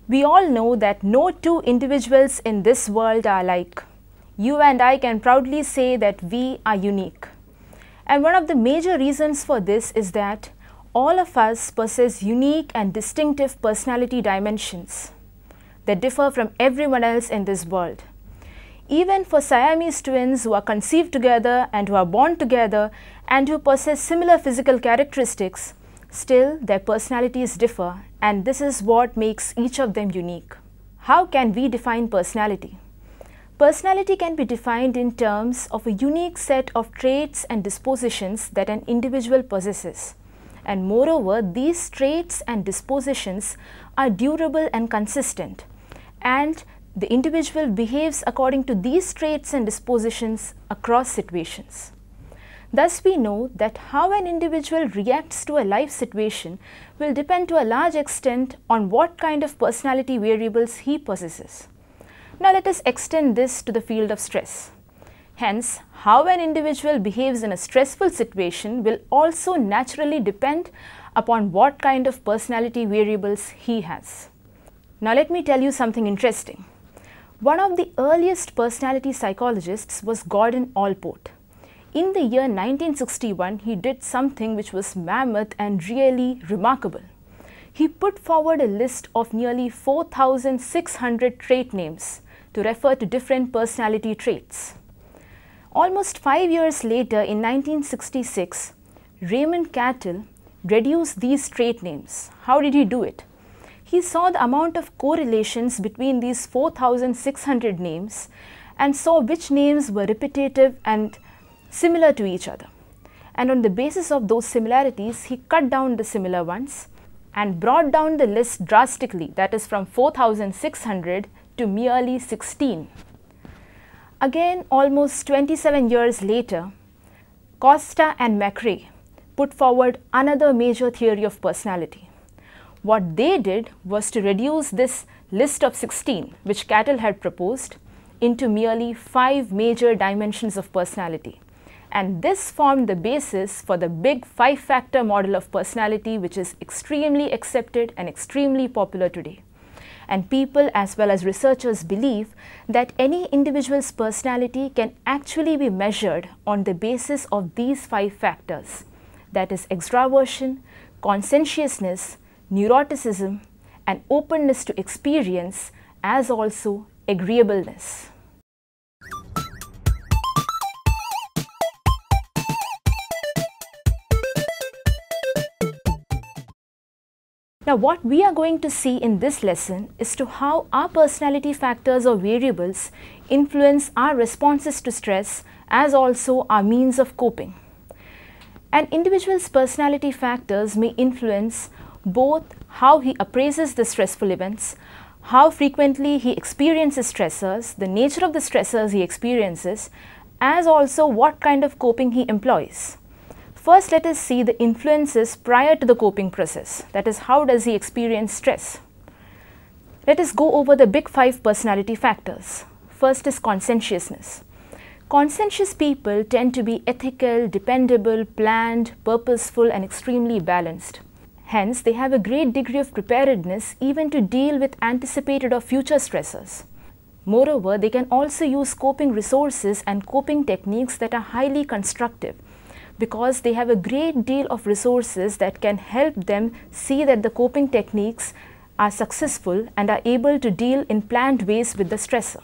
We all know that no two individuals in this world are alike. You and I can proudly say that we are unique. And one of the major reasons for this is that all of us possess unique and distinctive personality dimensions that differ from everyone else in this world. Even for Siamese twins who are conceived together and who are born together and who possess similar physical characteristics, still their personalities differ, and this is what makes each of them unique. How can we define personality? Personality can be defined in terms of a unique set of traits and dispositions that an individual possesses. And moreover, these traits and dispositions are durable and consistent, and the individual behaves according to these traits and dispositions across situations. Thus, we know that how an individual reacts to a life situation will depend to a large extent on what kind of personality variables he possesses. Now, let us extend this to the field of stress. Hence, how an individual behaves in a stressful situation will also naturally depend upon what kind of personality variables he has. Now, let me tell you something interesting. One of the earliest personality psychologists was Gordon Allport. In the year 1961, he did something which was mammoth and really remarkable. He put forward a list of nearly 4,600 trait names to refer to different personality traits. Almost 5 years later, in 1966, Raymond Cattell reduced these trait names. How did he do it? He saw the amount of correlations between these 4,600 names and saw which names were repetitive and similar to each other. And on the basis of those similarities, he cut down the similar ones and brought down the list drastically, that is from 4,600 to merely 16. Again, almost 27 years later, Costa and McRae put forward another major theory of personality. What they did was to reduce this list of 16, which Cattell had proposed, into merely 5 major dimensions of personality. And this formed the basis for the big 5-factor model of personality, which is extremely accepted and extremely popular today. And people as well as researchers believe that any individual's personality can actually be measured on the basis of these 5 factors, that is extraversion, conscientiousness, neuroticism, and openness to experience, as also agreeableness. Now, what we are going to see in this lesson is to how our personality factors or variables influence our responses to stress, as also our means of coping. An individual's personality factors may influence both how he appraises the stressful events, how frequently he experiences stressors, the nature of the stressors he experiences, as also what kind of coping he employs. First, let us see the influences prior to the coping process, that is, how does he experience stress. Let us go over the big 5 personality factors. First is conscientiousness. Conscientious people tend to be ethical, dependable, planned, purposeful, and extremely balanced. Hence, they have a great degree of preparedness even to deal with anticipated or future stressors. Moreover, they can also use coping resources and coping techniques that are highly constructive, because they have a great deal of resources that can help them see that the coping techniques are successful and are able to deal in planned ways with the stressor.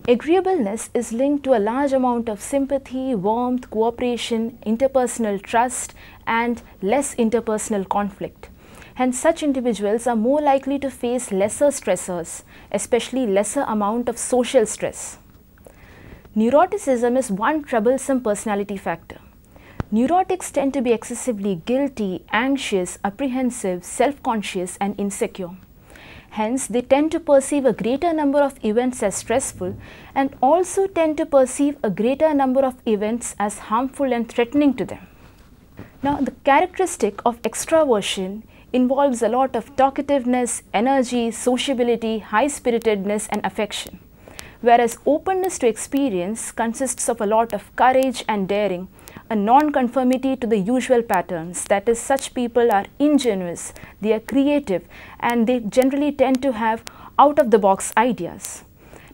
Agreeableness is linked to a large amount of sympathy, warmth, cooperation, interpersonal trust, and less interpersonal conflict. Hence, such individuals are more likely to face lesser stressors, especially lesser amount of social stress. Neuroticism is one troublesome personality factor. Neurotics tend to be excessively guilty, anxious, apprehensive, self-conscious, and insecure. Hence, they tend to perceive a greater number of events as stressful and also tend to perceive a greater number of events as harmful and threatening to them. Now, the characteristic of extraversion involves a lot of talkativeness, energy, sociability, high-spiritedness, and affection, whereas openness to experience consists of a lot of courage and daring, a non-conformity to the usual patterns. That is, such people are ingenuous, they are creative, and they generally tend to have out-of-the-box ideas.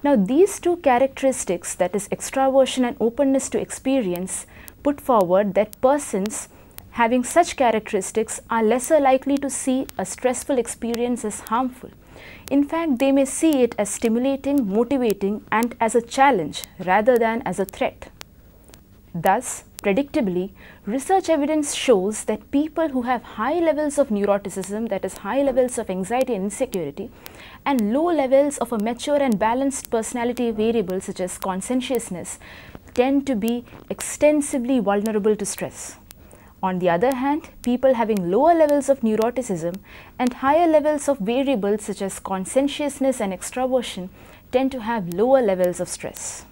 Now, these two characteristics, that is extraversion and openness to experience, put forward that persons having such characteristics are lesser likely to see a stressful experience as harmful. In fact, they may see it as stimulating, motivating, and as a challenge rather than as a threat. Thus, predictably, research evidence shows that people who have high levels of neuroticism, that is high levels of anxiety and insecurity, and low levels of a mature and balanced personality variable such as conscientiousness, tend to be extensively vulnerable to stress. On the other hand, people having lower levels of neuroticism and higher levels of variables such as conscientiousness and extraversion tend to have lower levels of stress.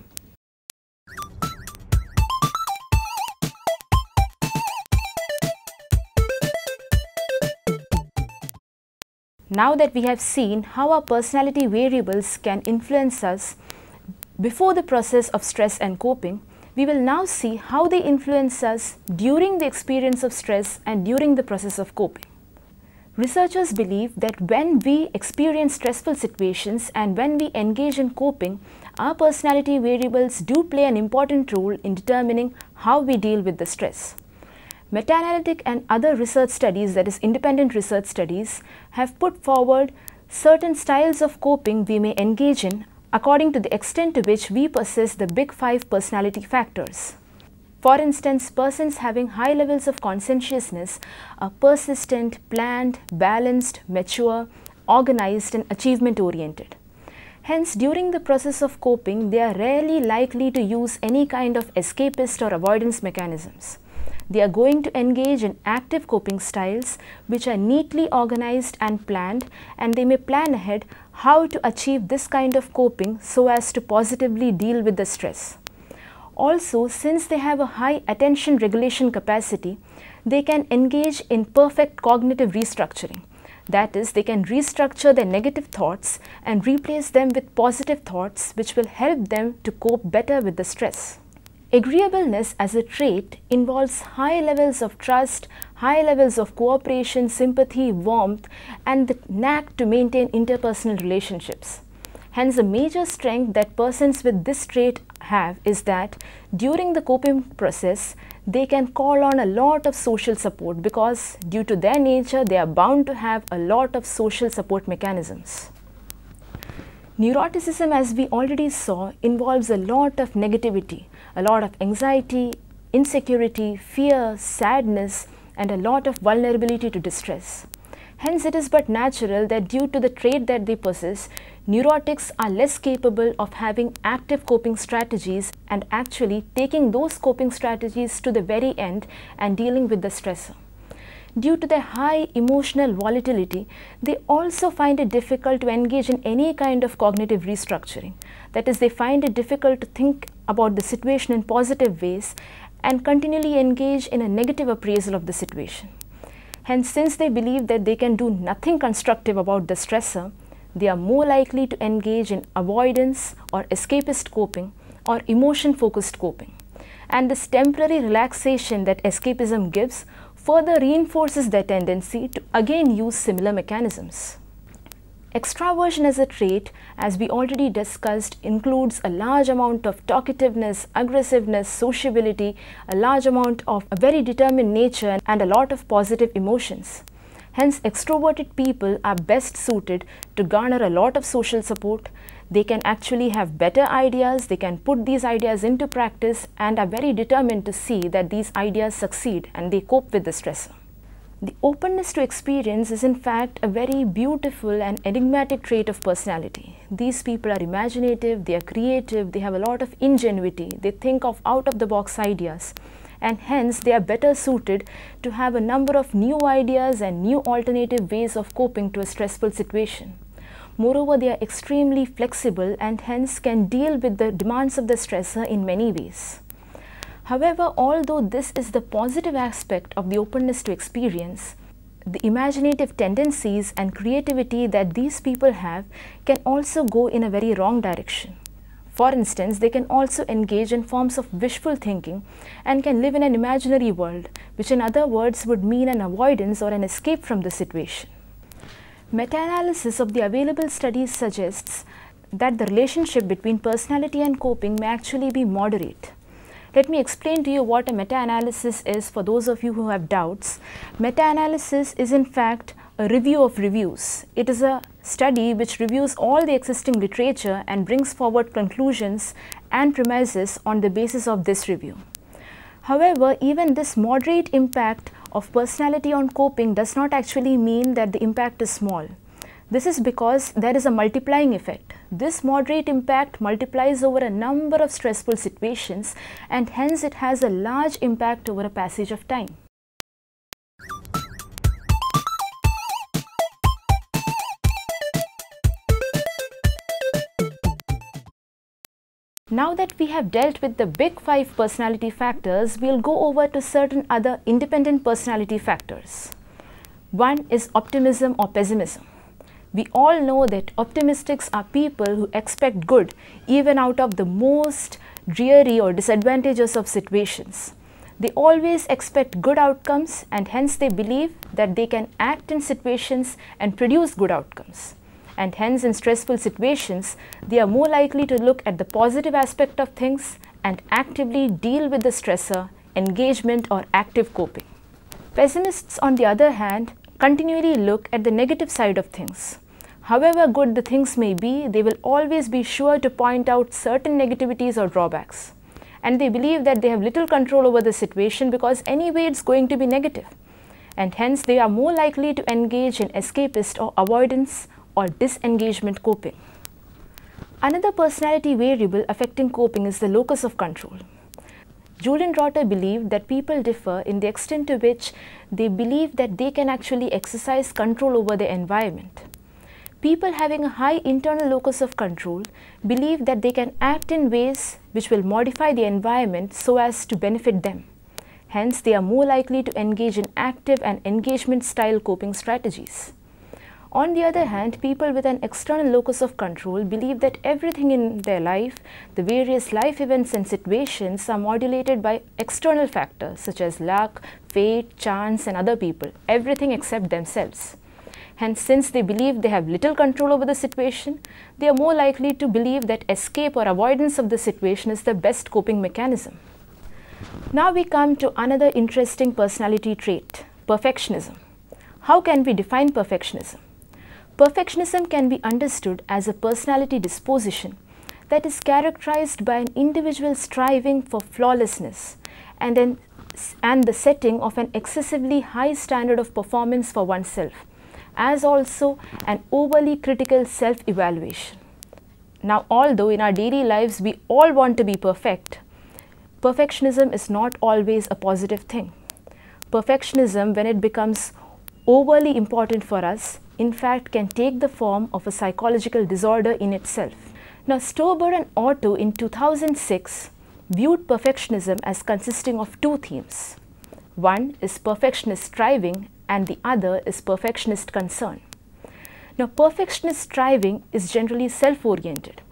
Now that we have seen how our personality variables can influence us before the process of stress and coping, we will now see how they influence us during the experience of stress and during the process of coping. Researchers believe that when we experience stressful situations and when we engage in coping, our personality variables do play an important role in determining how we deal with the stress. Meta-analytic and other research studies, that is independent research studies, have put forward certain styles of coping we may engage in according to the extent to which we possess the big 5 personality factors. For instance, persons having high levels of conscientiousness are persistent, planned, balanced, mature, organized, and achievement-oriented. Hence, during the process of coping, they are rarely likely to use any kind of escapist or avoidance mechanisms. They are going to engage in active coping styles which are neatly organized and planned, and they may plan ahead how to achieve this kind of coping so as to positively deal with the stress. Also, since they have a high attention regulation capacity, they can engage in perfect cognitive restructuring. That is, they can restructure their negative thoughts and replace them with positive thoughts which will help them to cope better with the stress. Agreeableness as a trait involves high levels of trust, high levels of cooperation, sympathy, warmth, and the knack to maintain interpersonal relationships. Hence, a major strength that persons with this trait have is that during the coping process, they can call on a lot of social support because due to their nature, they are bound to have a lot of social support mechanisms. Neuroticism, as we already saw, involves a lot of negativity, a lot of anxiety, insecurity, fear, sadness, and a lot of vulnerability to distress. Hence, it is but natural that due to the trait that they possess, neurotics are less capable of having active coping strategies and actually taking those coping strategies to the very end and dealing with the stressor. Due to their high emotional volatility, they also find it difficult to engage in any kind of cognitive restructuring. That is, they find it difficult to think about the situation in positive ways and continually engage in a negative appraisal of the situation. Hence, since they believe that they can do nothing constructive about the stressor, they are more likely to engage in avoidance or escapist coping or emotion-focused coping. And this temporary relaxation that escapism gives further reinforces their tendency to again use similar mechanisms. Extraversion as a trait, as we already discussed, includes a large amount of talkativeness, aggressiveness, sociability, a large amount of a very determined nature, and a lot of positive emotions. Hence, extroverted people are best suited to garner a lot of social support. They can actually have better ideas, they can put these ideas into practice and are very determined to see that these ideas succeed and they cope with the stressor. The openness to experience is in fact a very beautiful and enigmatic trait of personality. These people are imaginative, they are creative, they have a lot of ingenuity, they think of out-of-the-box ideas, and hence they are better suited to have a number of new ideas and new alternative ways of coping to a stressful situation. Moreover, they are extremely flexible and hence can deal with the demands of the stressor in many ways. However, although this is the positive aspect of the openness to experience, the imaginative tendencies and creativity that these people have can also go in a very wrong direction. For instance, they can also engage in forms of wishful thinking and can live in an imaginary world, which in other words would mean an avoidance or an escape from the situation. Meta-analysis of the available studies suggests that the relationship between personality and coping may actually be moderate. Let me explain to you what a meta-analysis is for those of you who have doubts. Meta-analysis is in fact a review of reviews. It is a study which reviews all the existing literature and brings forward conclusions and premises on the basis of this review. However, even this moderate impact of personality on coping does not actually mean that the impact is small. This is because there is a multiplying effect. This moderate impact multiplies over a number of stressful situations, and hence it has a large impact over a passage of time. Now that we have dealt with the big 5 personality factors, we'll go over to certain other independent personality factors. One is optimism or pessimism. We all know that optimists are people who expect good even out of the most dreary or disadvantageous of situations. They always expect good outcomes, and hence they believe that they can act in situations and produce good outcomes. And hence in stressful situations, they are more likely to look at the positive aspect of things and actively deal with the stressor, engagement or active coping. Pessimists, on the other hand, continually look at the negative side of things. However good the things may be, they will always be sure to point out certain negativities or drawbacks. And they believe that they have little control over the situation because anyway it's going to be negative. And hence they are more likely to engage in escapist or avoidance or disengagement coping. Another personality variable affecting coping is the locus of control. Julian Rotter believed that people differ in the extent to which they believe that they can actually exercise control over their environment. People having a high internal locus of control believe that they can act in ways which will modify the environment so as to benefit them. Hence, they are more likely to engage in active and engagement style coping strategies. On the other hand, people with an external locus of control believe that everything in their life, the various life events and situations, are modulated by external factors such as luck, fate, chance and other people, everything except themselves. Hence, since they believe they have little control over the situation, they are more likely to believe that escape or avoidance of the situation is the best coping mechanism. Now we come to another interesting personality trait, perfectionism. How can we define perfectionism? Perfectionism can be understood as a personality disposition that is characterized by an individual striving for flawlessness and the setting of an excessively high standard of performance for oneself, as also an overly critical self-evaluation. Now, although in our daily lives we all want to be perfect, perfectionism is not always a positive thing. Perfectionism, when it becomes overly important for us, in fact can take the form of a psychological disorder in itself. Now, Stober and Otto in 2006 viewed perfectionism as consisting of 2 themes. One is perfectionist striving and the other is perfectionist concern. Now, perfectionist striving is generally self-oriented,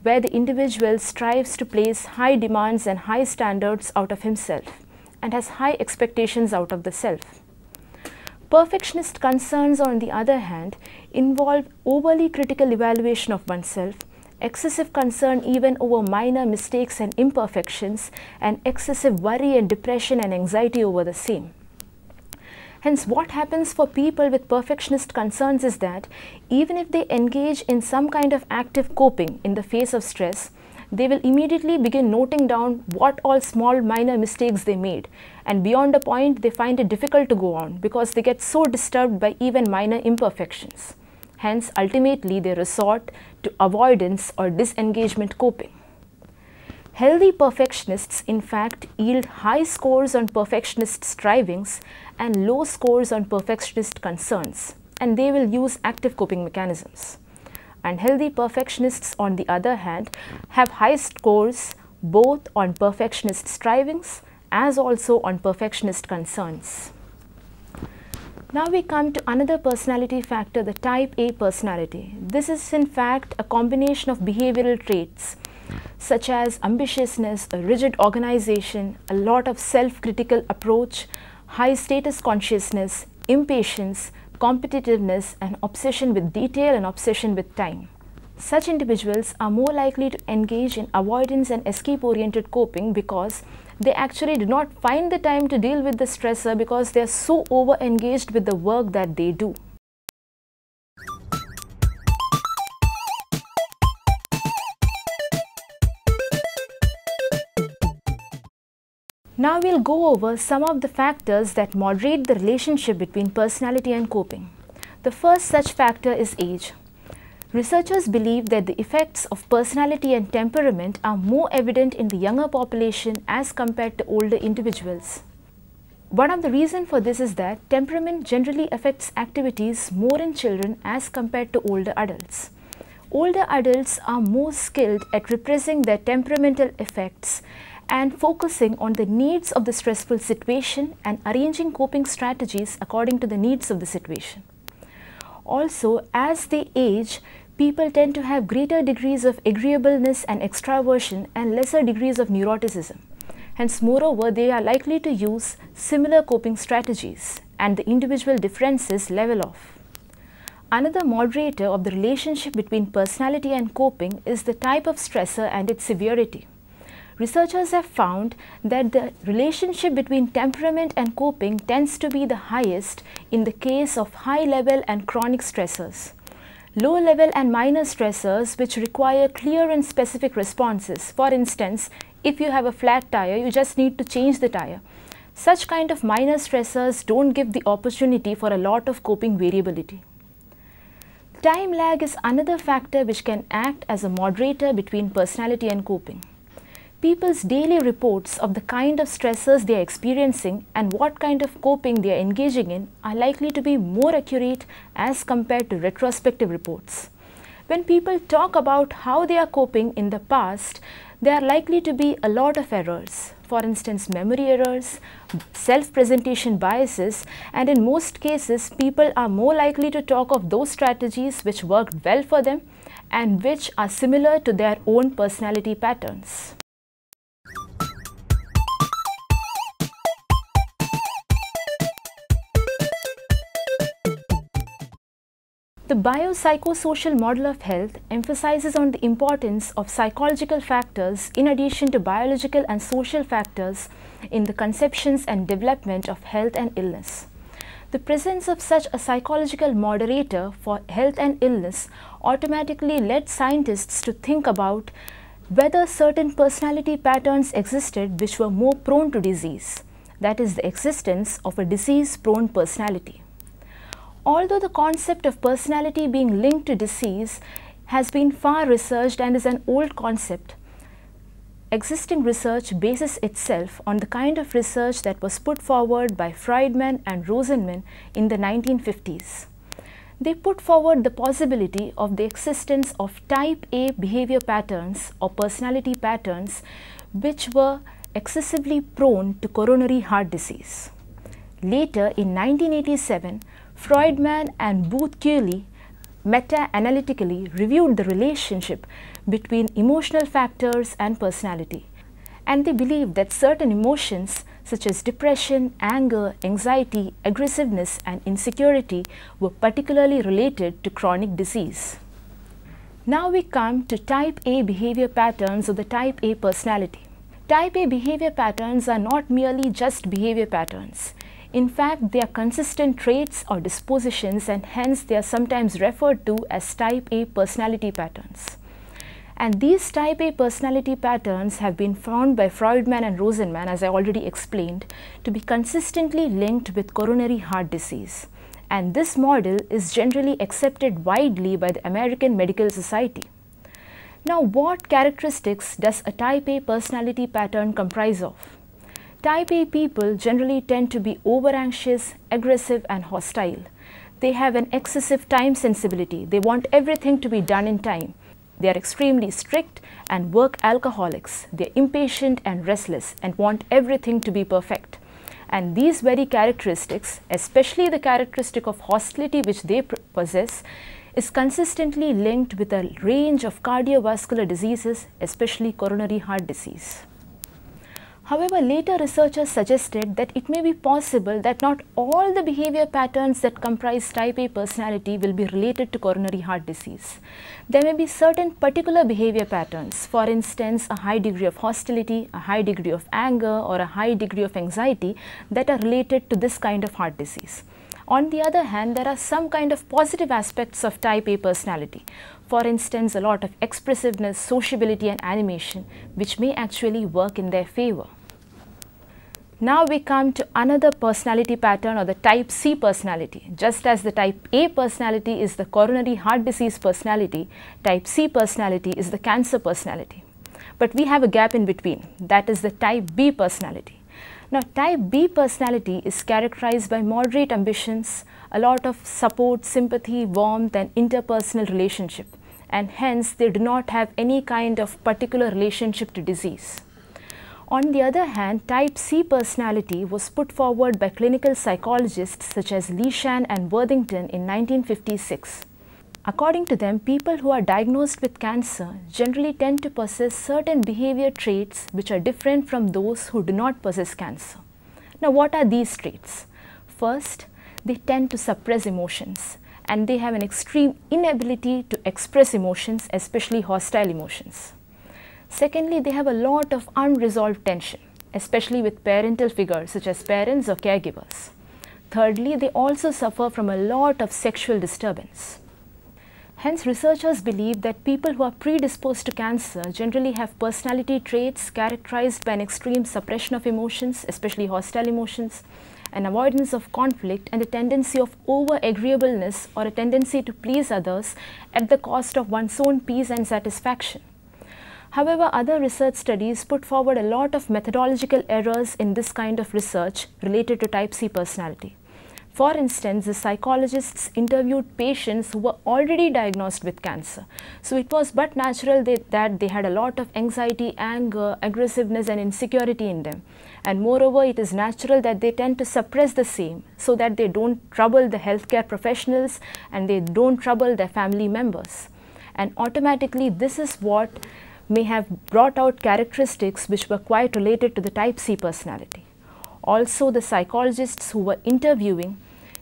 where the individual strives to place high demands and high standards out of himself and has high expectations out of the self. Perfectionist concerns, on the other hand, involve overly critical evaluation of oneself, excessive concern even over minor mistakes and imperfections, and excessive worry and depression and anxiety over the same. Hence, what happens for people with perfectionist concerns is that even if they engage in some kind of active coping in the face of stress, they will immediately begin noting down what all small minor mistakes they made, and beyond a point they find it difficult to go on because they get so disturbed by even minor imperfections. Hence, ultimately they resort to avoidance or disengagement coping. Healthy perfectionists, in fact, yield high scores on perfectionist strivings and low scores on perfectionist concerns, and they will use active coping mechanisms. Unhealthy perfectionists, on the other hand, have high scores both on perfectionist strivings as also on perfectionist concerns. Now we come to another personality factor, the type A personality. This is in fact a combination of behavioral traits. such as ambitiousness, a rigid organization, a lot of self-critical approach, high status consciousness, impatience, competitiveness, and obsession with detail and obsession with time. Such individuals are more likely to engage in avoidance and escape-oriented coping because they actually do not find the time to deal with the stressor because they are so over-engaged with the work that they do. Now we'll go over some of the factors that moderate the relationship between personality and coping. The first such factor is age. Researchers believe that the effects of personality and temperament are more evident in the younger population as compared to older individuals. One of the reasons for this is that temperament generally affects activities more in children as compared to older adults. Older adults are more skilled at repressing their temperamental effects and focusing on the needs of the stressful situation and arranging coping strategies according to the needs of the situation. Also, as they age, people tend to have greater degrees of agreeableness and extraversion and lesser degrees of neuroticism. Hence, moreover, they are likely to use similar coping strategies and the individual differences level off. Another moderator of the relationship between personality and coping is the type of stressor and its severity. Researchers have found that the relationship between temperament and coping tends to be the highest in the case of high-level and chronic stressors. Low-level and minor stressors which require clear and specific responses. For instance, if you have a flat tire, you just need to change the tire. Such kind of minor stressors don't give the opportunity for a lot of coping variability. Time lag is another factor which can act as a moderator between personality and coping. People's daily reports of the kind of stressors they are experiencing and what kind of coping they are engaging in are likely to be more accurate as compared to retrospective reports. When people talk about how they are coping in the past, there are likely to be a lot of errors. For instance, memory errors, self-presentation biases, and in most cases, people are more likely to talk of those strategies which worked well for them and which are similar to their own personality patterns. The biopsychosocial model of health emphasizes on the importance of psychological factors in addition to biological and social factors in the conceptions and development of health and illness. The presence of such a psychological moderator for health and illness automatically led scientists to think about whether certain personality patterns existed which were more prone to disease, that is, the existence of a disease-prone personality. Although the concept of personality being linked to disease has been far researched and is an old concept, existing research bases itself on the kind of research that was put forward by Friedman and Rosenman in the 1950s. They put forward the possibility of the existence of type A behavior patterns or personality patterns which were excessively prone to coronary heart disease. Later, in 1987, Friedman and Booth-Keeley meta-analytically reviewed the relationship between emotional factors and personality, and they believed that certain emotions such as depression, anger, anxiety, aggressiveness, and insecurity were particularly related to chronic disease. Now we come to type A behavior patterns of the type A personality. Type A behavior patterns are not merely just behavior patterns. In fact, they are consistent traits or dispositions, and hence they are sometimes referred to as type A personality patterns. And these type A personality patterns have been found by Friedman and Rosenman, as I already explained, to be consistently linked with coronary heart disease. And this model is generally accepted widely by the American Medical Society. Now, what characteristics does a type A personality pattern comprise of? Type A people generally tend to be over-anxious, aggressive, and hostile. They have an excessive time sensibility. They want everything to be done in time. They are extremely strict and work alcoholics. They are impatient and restless and want everything to be perfect. And these very characteristics, especially the characteristic of hostility which they possess, is consistently linked with a range of cardiovascular diseases, especially coronary heart disease. However, later researchers suggested that it may be possible that not all the behavior patterns that comprise type A personality will be related to coronary heart disease. There may be certain particular behavior patterns, for instance, a high degree of hostility, a high degree of anger, or a high degree of anxiety that are related to this kind of heart disease. On the other hand, there are some kind of positive aspects of type A personality. For instance, a lot of expressiveness, sociability and animation, which may actually work in their favor. Now we come to another personality pattern, or the type C personality. Just as the type A personality is the coronary heart disease personality, type C personality is the cancer personality. But we have a gap in between, that is the type B personality. Now, type B personality is characterized by moderate ambitions, a lot of support, sympathy, warmth and interpersonal relationship, and hence they do not have any kind of particular relationship to disease. On the other hand, type C personality was put forward by clinical psychologists such as Leshan and Worthington in 1956. According to them, people who are diagnosed with cancer generally tend to possess certain behavior traits which are different from those who do not possess cancer. Now, what are these traits? First, they tend to suppress emotions, and they have an extreme inability to express emotions, especially hostile emotions. Secondly, they have a lot of unresolved tension, especially with parental figures such as parents or caregivers. Thirdly, they also suffer from a lot of sexual disturbance. Hence, researchers believe that people who are predisposed to cancer generally have personality traits characterized by an extreme suppression of emotions, especially hostile emotions, an avoidance of conflict, and a tendency of over-agreeableness, or a tendency to please others at the cost of one's own peace and satisfaction. However, other research studies put forward a lot of methodological errors in this kind of research related to type C personality. For instance, the psychologists interviewed patients who were already diagnosed with cancer. So it was but natural that they had a lot of anxiety, anger, aggressiveness and insecurity in them. And moreover, it is natural that they tend to suppress the same so that they don't trouble the healthcare professionals and they don't trouble their family members. And automatically, this is what may have brought out characteristics which were quite related to the type C personality. Also, the psychologists who were interviewing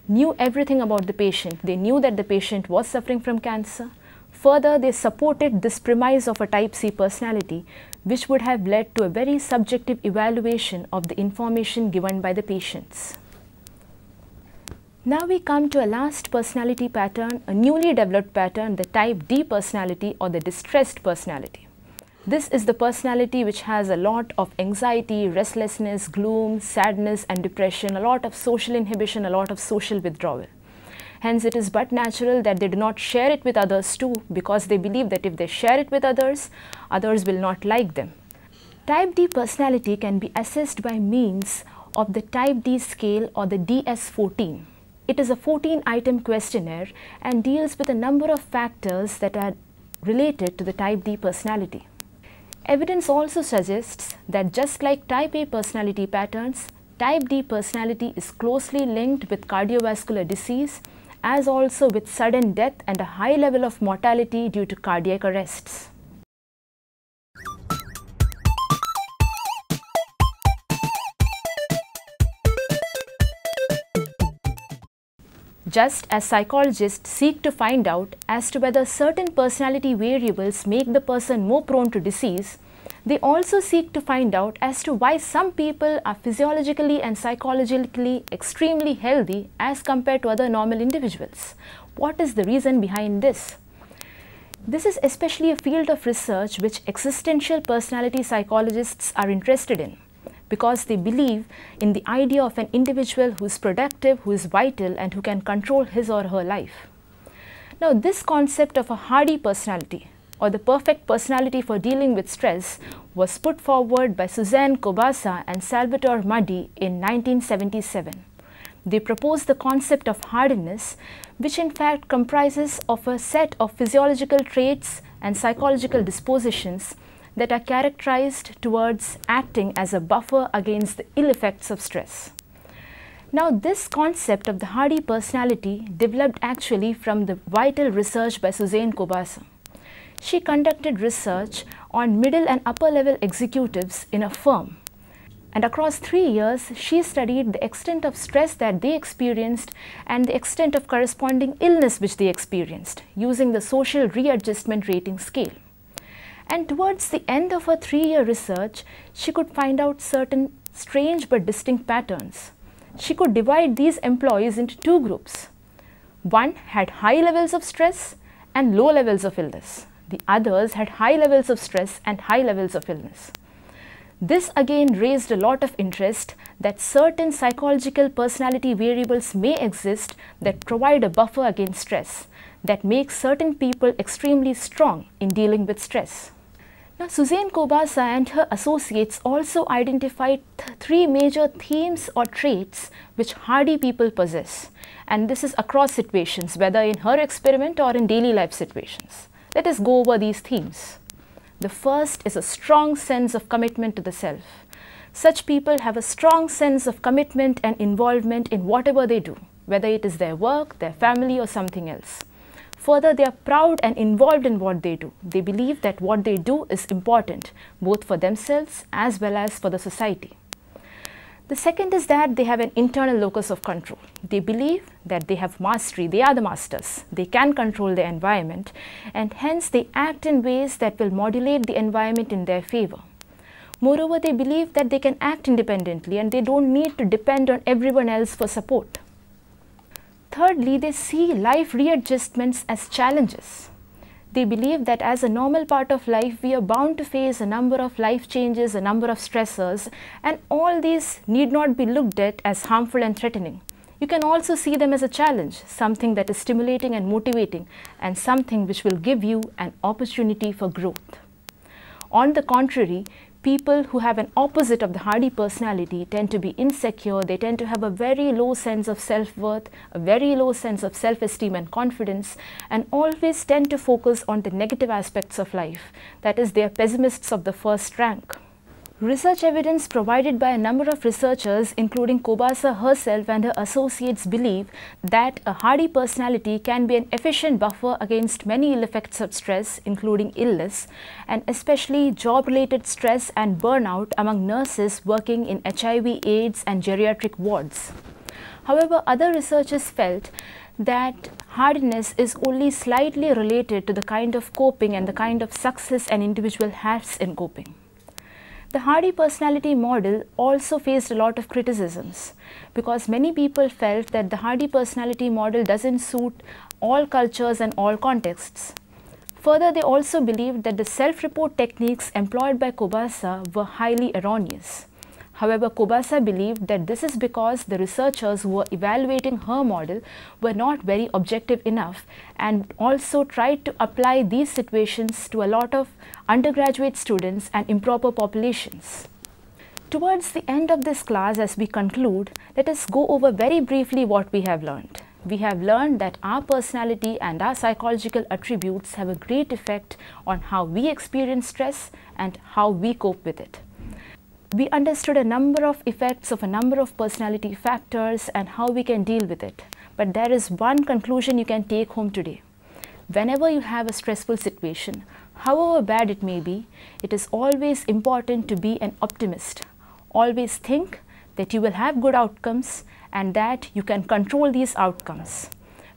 knew everything about the patient. They knew that the patient was suffering from cancer. Further, they supported this premise of a type C personality, which would have led to a very subjective evaluation of the information given by the patients. Now we come to a last personality pattern, a newly developed pattern, the type D personality or the distressed personality. This is the personality which has a lot of anxiety, restlessness, gloom, sadness and depression, a lot of social inhibition, a lot of social withdrawal. Hence, it is but natural that they do not share it with others too, because they believe that if they share it with others, others will not like them. Type D personality can be assessed by means of the Type D scale or the DS-14. It is a 14-item questionnaire and deals with a number of factors that are related to the Type D personality. Evidence also suggests that just like Type A personality patterns, Type D personality is closely linked with cardiovascular disease, as also with sudden death and a high level of mortality due to cardiac arrests. Just as psychologists seek to find out as to whether certain personality variables make the person more prone to disease, they also seek to find out as to why some people are physiologically and psychologically extremely healthy as compared to other normal individuals. What is the reason behind this? This is especially a field of research which existential personality psychologists are interested in, because they believe in the idea of an individual who is productive, who is vital and who can control his or her life. Now, this concept of a hardy personality or the perfect personality for dealing with stress was put forward by Suzanne Kobasa and Salvatore Muddy in 1977. They proposed the concept of hardiness, which in fact comprises of a set of physiological traits and psychological dispositions that are characterized towards acting as a buffer against the ill effects of stress. Now, this concept of the hardy personality developed actually from the vital research by Suzanne Kobasa. She conducted research on middle and upper level executives in a firm. And across 3 years, she studied the extent of stress that they experienced and the extent of corresponding illness which they experienced using the social readjustment rating scale. And towards the end of her 3-year research, she could find out certain strange but distinct patterns. She could divide these employees into 2 groups. One had high levels of stress and low levels of illness. The others had high levels of stress and high levels of illness. This again raised a lot of interest that certain psychological personality variables may exist that provide a buffer against stress, that make certain people extremely strong in dealing with stress. Now, Suzanne Kobasa and her associates also identified 3 major themes or traits which hardy people possess, and this is across situations, whether in her experiment or in daily life situations. Let us go over these themes. The first is a strong sense of commitment to the self. Such people have a strong sense of commitment and involvement in whatever they do, whether it is their work, their family, or something else. Further, they are proud and involved in what they do. They believe that what they do is important, both for themselves as well as for the society. The second is that they have an internal locus of control. They believe that they have mastery, they are the masters. They can control their environment, and hence they act in ways that will modulate the environment in their favor. Moreover, they believe that they can act independently and they don't need to depend on everyone else for support. Thirdly, they see life readjustments as challenges. They believe that as a normal part of life, we are bound to face a number of life changes, a number of stressors, and all these need not be looked at as harmful and threatening. You can also see them as a challenge, something that is stimulating and motivating, and something which will give you an opportunity for growth. On the contrary, people who have an opposite of the hardy personality tend to be insecure, they tend to have a very low sense of self-worth, a very low sense of self-esteem and confidence, and always tend to focus on the negative aspects of life. That is, they are pessimists of the first rank. Research evidence provided by a number of researchers, including Kobasa herself and her associates, believe that a hardy personality can be an efficient buffer against many ill effects of stress, including illness, and especially job-related stress and burnout among nurses working in HIV/AIDS and geriatric wards. However, other researchers felt that hardiness is only slightly related to the kind of coping and the kind of success an individual has in coping. The hardy personality model also faced a lot of criticisms because many people felt that the hardy personality model doesn't suit all cultures and all contexts. Further, they also believed that the self-report techniques employed by Kobasa were highly erroneous. However, Kobasa believed that this is because the researchers who were evaluating her model were not very objective enough and also tried to apply these situations to a lot of undergraduate students and improper populations. Towards the end of this class, as we conclude, let us go over very briefly what we have learned. We have learned that our personality and our psychological attributes have a great effect on how we experience stress and how we cope with it. We understood a number of effects of a number of personality factors and how we can deal with it. But there is one conclusion you can take home today. Whenever you have a stressful situation, however bad it may be, it is always important to be an optimist. Always think that you will have good outcomes and that you can control these outcomes.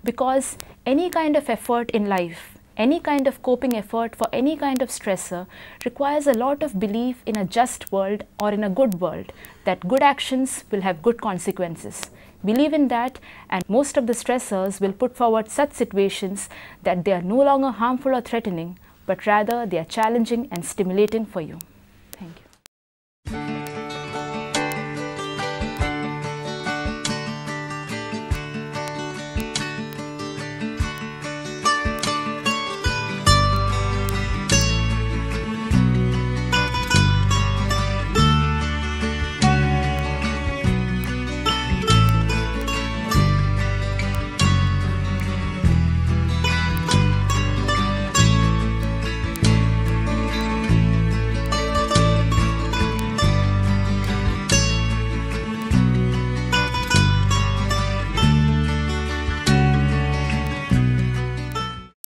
Because any kind of effort in life, any kind of coping effort for any kind of stressor requires a lot of belief in a just world or in a good world, that good actions will have good consequences. Believe in that, and most of the stressors will put forward such situations that they are no longer harmful or threatening, but rather they are challenging and stimulating for you.